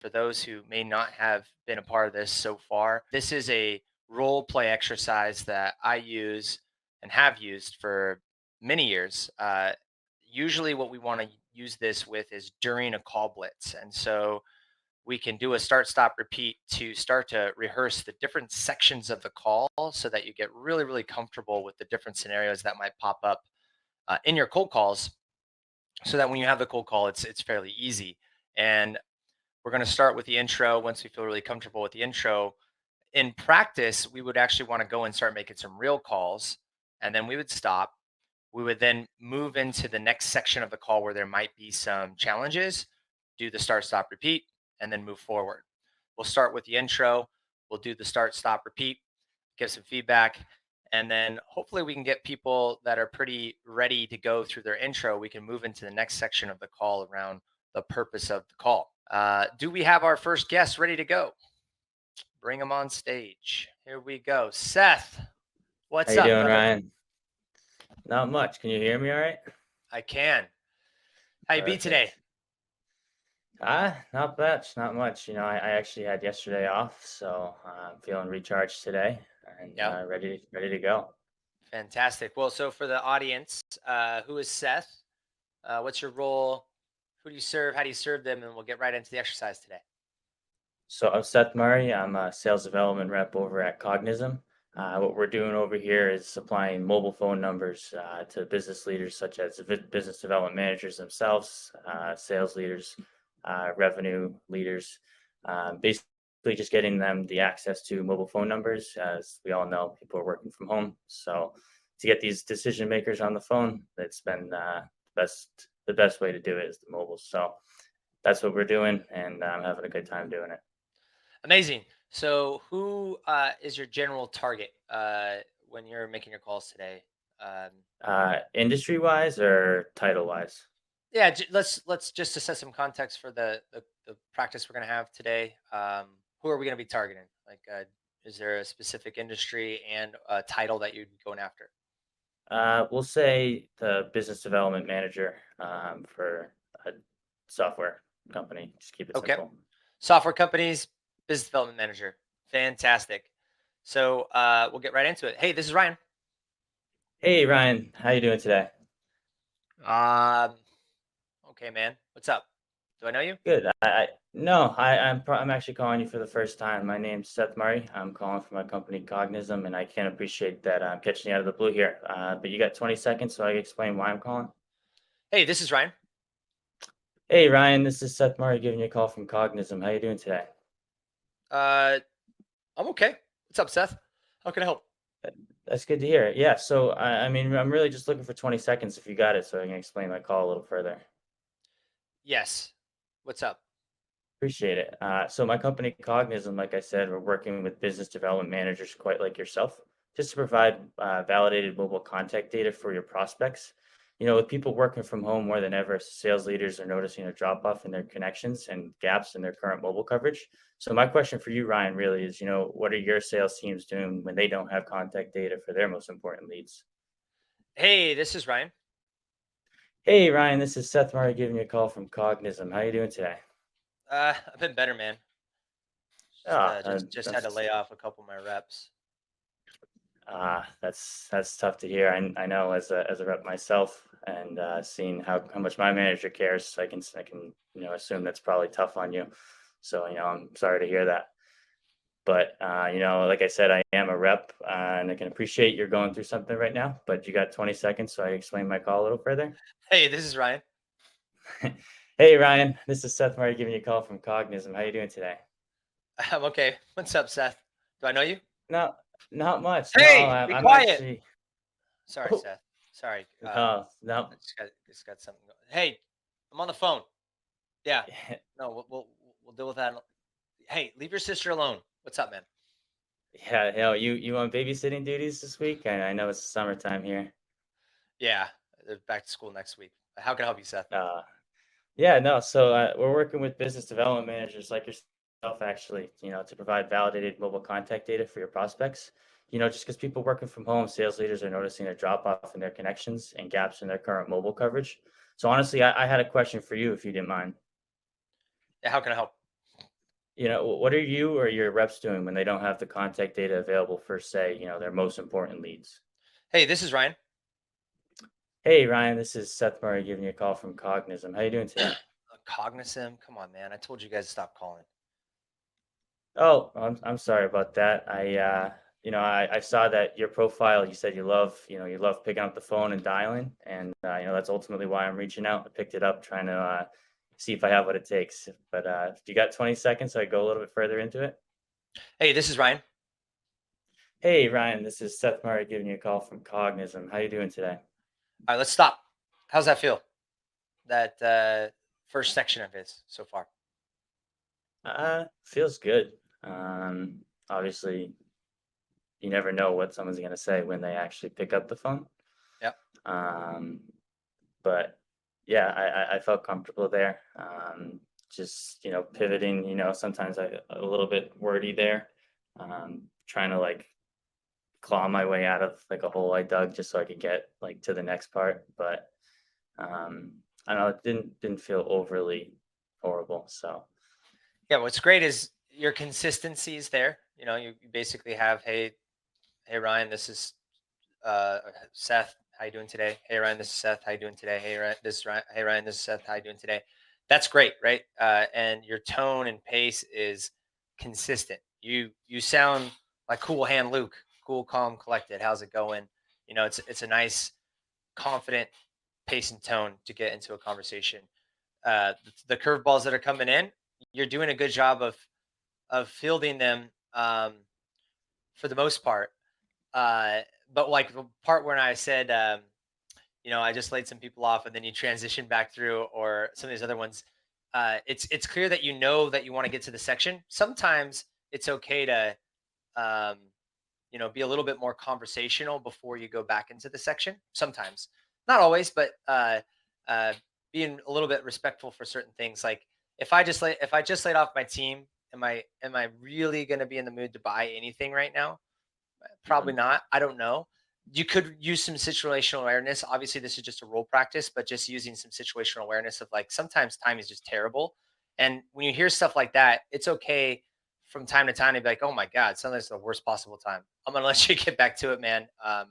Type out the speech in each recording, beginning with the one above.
for those who may not have been a part of this so far, this is a role play exercise that I use and have used for many years. Usually, what we want to use this with is during a call blitz. And so we can do a start, stop, repeat to start to rehearse the different sections of the call so that you get really, really comfortable with the different scenarios that might pop up in your cold calls so that when you have the cold call, it's fairly easy. And we're going to start with the intro. Once we feel really comfortable with the intro, in practice, we would actually want to go and start making some real calls, and then we would stop. We would then move into the next section of the call where there might be some challenges, do the start, stop, repeat, and then move forward. We'll start with the intro. We'll do the start, stop, repeat, give some feedback, and then hopefully we can get people that are pretty ready to go through their intro. We can move into the next section of the call around the purpose of the call. Do we have our first guest ready to go? Bring them on stage. Here we go. Seth, How what's you up, doing, brother? Ryan? Not much. Can you hear me all right? I can. How you be today? Perfect. Not much, not much. I actually had yesterday off, so I'm feeling recharged today and Yeah, ready to go. fantastic. Well, so for the audience, who is Seth? What's your role? Who do you serve? How do you serve them? And we'll get right into the exercise today. So I'm Seth Murray. I'm a sales development rep over at Cognism. What we're doing over here is supplying mobile phone numbers to business leaders such as business development managers themselves, sales leaders, revenue leaders, basically just getting them the access to mobile phone numbers. As we all know, people are working from home. So to get these decision makers on the phone, it's been the best way to do it is the mobile. So that's what we're doing, and I'm having a good time doing it. Amazing. So, who is your general target when you're making your calls today? Um, Industry wise or title wise? yeah, let's just assess some context for the practice we're going to have today. Who are we going to be targeting? Like, is there a specific industry and a title that you'd be going after? We'll say the business development manager for a software company. Just keep it Okay, simple. software companies, business development manager. Fantastic. So, we'll get right into it. Hey, this is Ryan. Hey Ryan, how you doing today? Um, okay, man. What's up? Do I know you? Good. I no, I'm actually calling you for the first time. My name's Seth Murray. I'm calling from my company Cognism, and I can't appreciate that I'm catching you out of the blue here. But you got 20 seconds so I can explain why I'm calling. Hey, this is Ryan. Hey Ryan, this is Seth Murray giving you a call from Cognism. How you doing today? Uh, I'm okay. What's up, Seth? How can I help? That's good to hear. Yeah, so I mean, I'm really just looking for 20 seconds if you got it, so I can explain my call a little further. Yes. What's up? Appreciate it. So my company Cognism, like I said, we're working with business development managers quite like yourself, just to provide validated mobile contact data for your prospects. With people working from home more than ever, sales leaders are noticing a drop off in their connections and gaps in their current mobile coverage. So my question for you, Ryan, really is, what are your sales teams doing when they don't have contact data for their most important leads? Hey, this is Ryan. Hey, Ryan, this is Seth Murray giving you a call from Cognism. How you doing today? I've been better, man. Just Ah, uh, just just had to lay off a couple of my reps. that's tough to hear. I know as a rep myself, and seeing how much my manager cares, I can assume that's probably tough on you. So I'm sorry to hear that. But like I said, I am a rep, and I can appreciate you're going through something right now. But you got 20 seconds, so I explain my call a little further. Hey, this is Ryan. Hey Ryan, this is Seth Murray giving you a call from Cognism. How you doing today? I'm okay. What's up, Seth? Do I know you? No, not much. No, Hey, I'm, be I'm quiet. actually. Sorry, Oh, Seth. Sorry. no, no. I just got something going. Hey, I'm on the phone. Yeah. No, we'll deal with that. Hey, leave your sister alone. What's up, man? Yeah, hell, you on babysitting duties this week? I know it's summertime here. Yeah, they're back to school next week. How can I help you, Seth? Uh, yeah, no. So we're working with business development managers like yourself, actually, to provide validated mobile contact data for your prospects. Just because people working from home, sales leaders are noticing a drop off in their connections and gaps in their current mobile coverage. So honestly, I had a question for you, if you didn't mind. Yeah, how can I help? What are you or your reps doing when they don't have the contact data available for, say, their most important leads? Hey, this is Ryan. Hey, Ryan, this is Seth Murray giving you a call from Cognism. How you doing today? Cognism. Come on, man. I told you guys to stop calling. Oh, I'm sorry about that. I saw that your profile. You said you love picking up the phone and dialing, and that's ultimately why I'm reaching out. I picked it up, trying to see if I have what it takes. But if you got 20 seconds, so I go a little bit further into it. Hey, this is Ryan. Hey, Ryan, this is Seth Murray giving you a call from Cognism. How you doing today? All right, let's stop. How's that feel? That first section of his so far. Feels good. Obviously, you never know what someone's gonna say when they actually pick up the phone. Yep. Um, but yeah, I felt comfortable there. Just pivoting. Sometimes I a little bit wordy there. Trying to like claw my way out of like a hole I dug just so I could get like to the next part. But I don't know, it didn't feel overly horrible. So Yeah. What's great is your consistency is there. You basically have, hey Ryan, this is Seth. How you doing today? Hey Ryan, this is Seth. How you doing today? Hey Ryan, this is Ryan. Hey Ryan, this is Seth. How you doing today? That's great, right? And your tone and pace is consistent. You sound like Cool Hand Luke, cool, calm, collected. How's it going? It's a nice, confident pace and tone to get into a conversation. The curveballs that are coming in, you're doing a good job of fielding them for the most part. But like the part when I said, I just laid some people off, and then you transition back through, or some of these other ones. It's clear that you know that you want to get to the section. Sometimes it's okay to, um, be a little bit more conversational before you go back into the section. Sometimes, not always, but uh, being a little bit respectful for certain things. Like if I just laid off my team, am I really going to be in the mood to buy anything right now? Probably mhm, not. I don't know. You could use some situational awareness. Obviously, this is just a role practice, but just using some situational awareness of like sometimes time is just terrible. And when you hear stuff like that, it's okay from time to time to be like, oh my God, something's the worst possible time. I'm gonna let you get back to it, man. Uh,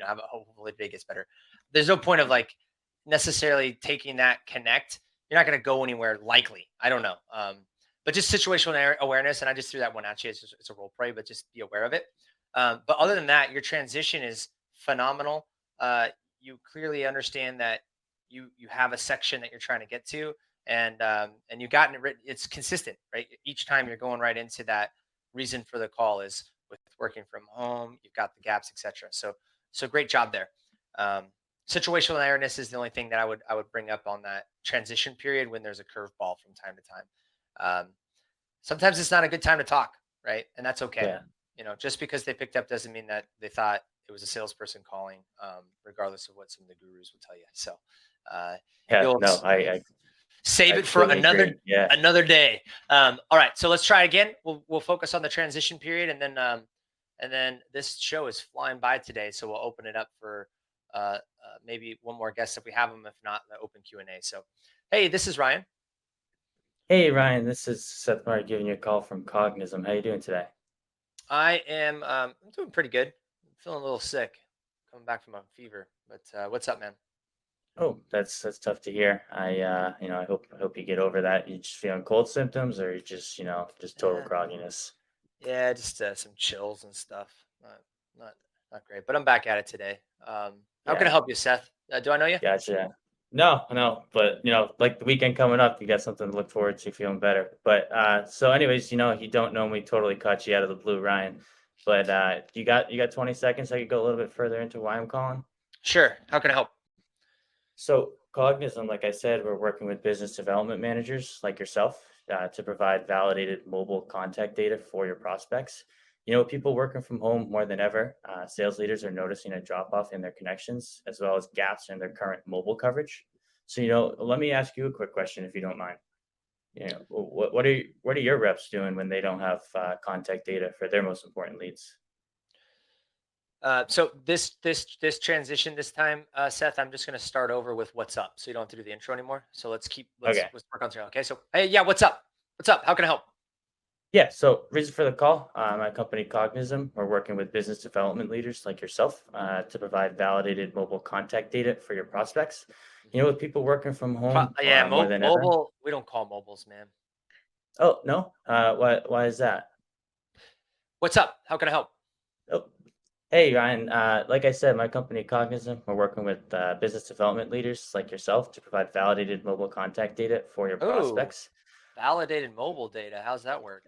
have a hopefully the day gets better. There's no point of like necessarily taking that connect. You're not going to go anywhere likely. I don't know. But just situational awareness, and I just threw that one at you. It's a role play, but just be aware of it. But other than that, your transition is phenomenal. You clearly understand that you have a section that you're trying to get to, and you gotten it written. It's consistent, right? Each time you're going right into that reason for the call is with working from home. You've got the gaps, etc. So great job there. Um, Situational awareness is the only thing that I would bring up on that transition period when there's a curveball from time to time. Sometimes it's not a good time to talk, right? And that's okay. yeah, Just because they picked up doesn't mean that they thought it was a salesperson calling, regardless of what some of the gurus will tell you. So uh, yeah. you'll No, save I it for completely another agree. Yeah, another day. All right, so let's try again. We'll focus on the transition period, and then this show is flying by today, so we'll open it up for maybe one more guest if we have them. If not, the open Q&A. So, hey, this is Ryan. hey, Ryan, this is Seth Murray giving you a call from Cognism. How you doing today? I'm doing pretty good. I'm feeling a little sick, coming back from a fever. But what's up, man? Oh, that's tough to hear. I hope you get over that. You just feeling cold symptoms, or you just total Yeah, grogginess. yeah, just some chills and stuff. Not not great, but I'm back at it today. How can I Yeah, help you, Seth? Do I know you? gotcha. No, no, but like the weekend coming up, you got something to look forward to, feeling better. But so anyways, you don't know me, totally caught you out of the blue, Ryan. But you got 20 seconds. I could go a little bit further into why I'm calling. Sure. How can I help? So Cognism, like I said, we're working with business development managers like yourself to provide validated mobile contact data for your prospects. People working from home more than ever, sales leaders are noticing a drop off in their connections as well as gaps in their current mobile coverage. So, let me ask you a quick question if you don't mind. What are your reps doing when they don't have contact data for their most important leads? So this transition this time, Seth, I'm just going to start over with what's up, so you don't have to do the intro anymore. So let's Okay. work on through. Okay. So hey, yeah, what's up? What's up? How can I help? Yeah, so reason for the call, my company Cognism, we're working with business development leaders like yourself to provide validated mobile contact data for your prospects. Mhm. With people working from home Yeah, more than ever. mobile. We don't call mobiles, man. Oh, no? Why is that? What's up? How can I help? Oh, hey, Ryan. Like I said, my company Cognism, we're working with business development leaders like yourself to provide validated mobile contact data for your Oh, prospects. validated mobile data. How's that work?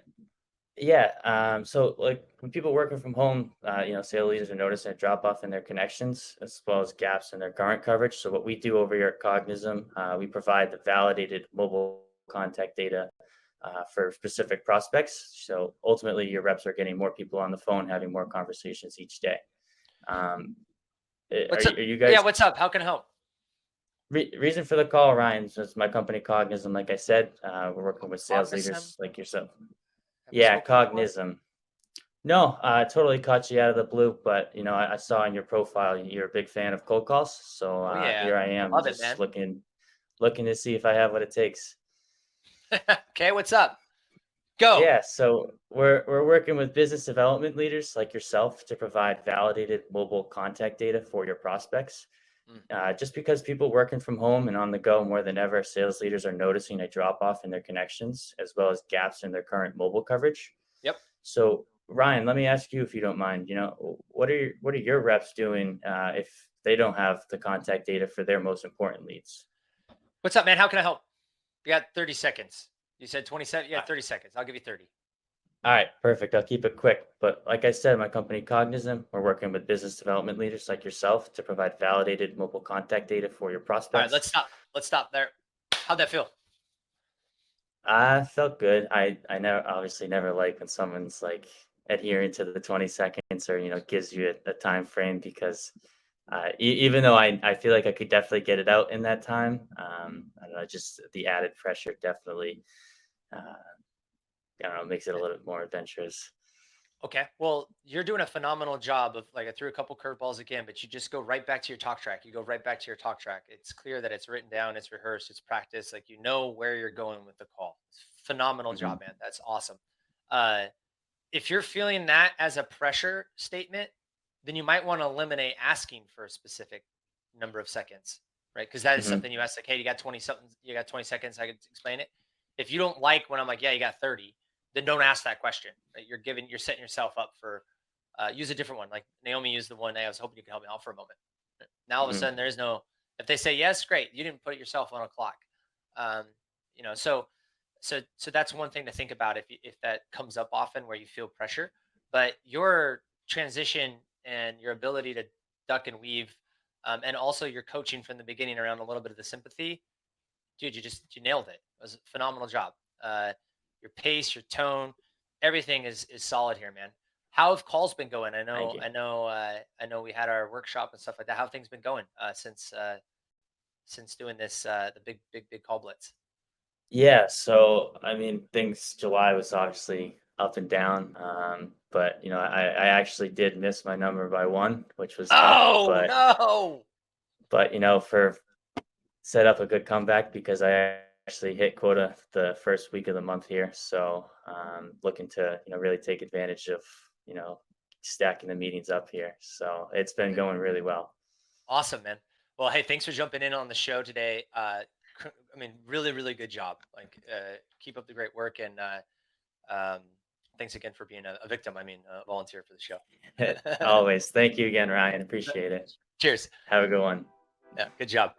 Yeah. So like when people working from home, sales leaders are noticing a drop off in their connections as well as gaps in their current coverage. So what we do over here at Cognism, we provide the validated mobile contact data for specific prospects. So ultimately, your reps are getting more people on the phone, having more conversations each day. Um, What's up? are you Yeah, guys what's up? How can I help? reason for the call, Ryan? Is my company Cognism. Like I said, we're working with sales Cognizant? leaders like yourself. Have we Yeah, spoken before? Cognism. No, I totally caught you out of the blue, but I saw in your profile you're a big fan of cold calls, so Oh yeah, here I I am, love it, just man. looking to see if I have what it takes. Okay, what's up? Go. Yeah, so we're working with business development leaders like yourself to provide validated mobile contact data for your prospects. Mm, Just because people working from home and on the go more than ever, sales leaders are noticing a drop off in their connections as well as gaps in their current mobile coverage. Yep. So, Ryan, let me ask you if you don't mind. What are your reps doing if they don't have the contact data for their most important leads? What's up, man? How can I help? You got 30 seconds. You said 27. You Uh, got 30 seconds. I'll give you 30. All right, perfect. I'll keep it quick. But like I said, my company Cognism, we're working with business development leaders like yourself to provide validated mobile contact data for your All right, prospects. let's stop. Let's stop there. How'd that feel? I felt good. I never obviously never like when someone's like adhering to the 20 seconds or gives you a time frame because even though I feel like I could definitely get it out in that time, I don't know, just the added pressure definitely I don't know, makes it a little bit more adventurous. Okay. Well, you're doing a phenomenal job of like I threw a couple curveballs again, but you just go right back to your talk track. You go right back to your talk track. It's clear that it's written down, it's rehearsed, it's practiced. Like you know where you're going with the call. It's phenomenal Hmm. job, man. That's awesome. Uh, if you're feeling that as a pressure statement, then you might want to eliminate asking for a specific number of seconds, right? Because that is Hmm. something you ask, like, hey, you got 20 something, you got 20 seconds, I could explain it. If you don't like when I'm like, yeah, you got 30, then don't ask that question. Right? You're setting yourself up for, use a different one. Like Naomi used the one, hey, I was hoping you could help me out for a moment. Now all of a Hmm. sudden there is no, if they say yes, great. You didn't put yourself on a clock. Um, so that's one thing to think about if that comes up often where you feel pressure. But your transition and your ability to duck and weave, and also your coaching from the beginning around a little bit of the sympathy, dude, you nailed it. It was a phenomenal job. Your pace, your tone, everything is solid here, man. How have calls been going? Thank you. I know we had our workshop and stuff like that. How have things been going since doing this the big call blitz? Yeah, so I mean, things July was obviously up and down, but I actually did miss my number by one, which was tough. Oh no! But for set up a good comeback because I actually hit quota the first week of the month here. So looking to really take advantage of you know stacking the meetings up here. So it's been going really well. Awesome, man. Well, hey, thanks for jumping in on the show today. I mean, really, really good job. Like, keep up the great work, and um, thanks again for being a victim. I mean, a volunteer for the show. Always. Thank you again, Ryan. Appreciate it. Cheers. Have a good one. Yeah, good job.